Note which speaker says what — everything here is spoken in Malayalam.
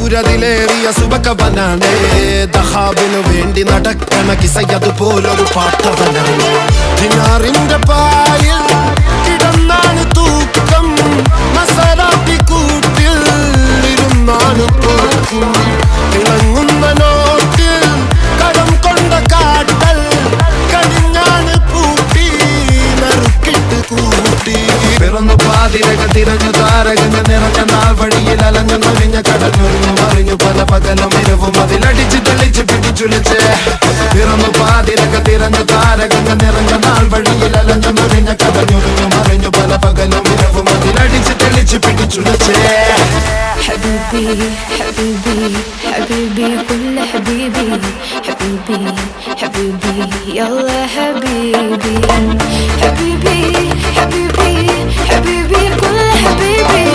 Speaker 1: സൂര്യതിലേറിയ സുബകവനാണ് ദഹാബിനു വേണ്ടി നടക്കണ കിസയതുപോലൊരു പാട്ടവനാണ് ദിനാറിന്റെ പായിൽ കിടന്നാണ് തൂക്കം മസറാത്തി കൂട്ടിൽ ഇരുന്നാണ് തോക്കും തിളങ്ങുന്ന നോട്ടിൽ കടം കൊണ്ട കാട്ടൽ കടിഞ്ഞാണ് പൂട്ടി നറുക്കിട്ട് കൂട്ടി പിറന്നു പാതിരക തിരഞ്ഞു താരകങ്ങൾ നിറഞ്ഞ നാൾ വഴിയിൽ അലഞ്ഞു നൊഴിഞ്ഞ കടഞ്ഞൊഴിഞ്ഞു മറിഞ്ഞു പല പകലും ഇരവും അതിലടിച്ച് തെളിച്ച് പിടിച്ചുലിച്ച് പിറന്നു പാതിരക തിരഞ്ഞു താരകങ്ങൾ നിറഞ്ഞ നാൾ വഴിയിൽ അലഞ്ഞു നൊഴിഞ്ഞ കടഞ്ഞൊഴിഞ്ഞു മറിഞ്ഞു പല പകലും ഇരവും അതിലടിച്ച് തെളിച്ച് പിടിച്ചുലിച്ച്
Speaker 2: حبيبي حبيبي حبيبي كل حبيبي حبيبي حبيبي يلا حبيبي حبيبي حبيبي حبيبي كل حبيبي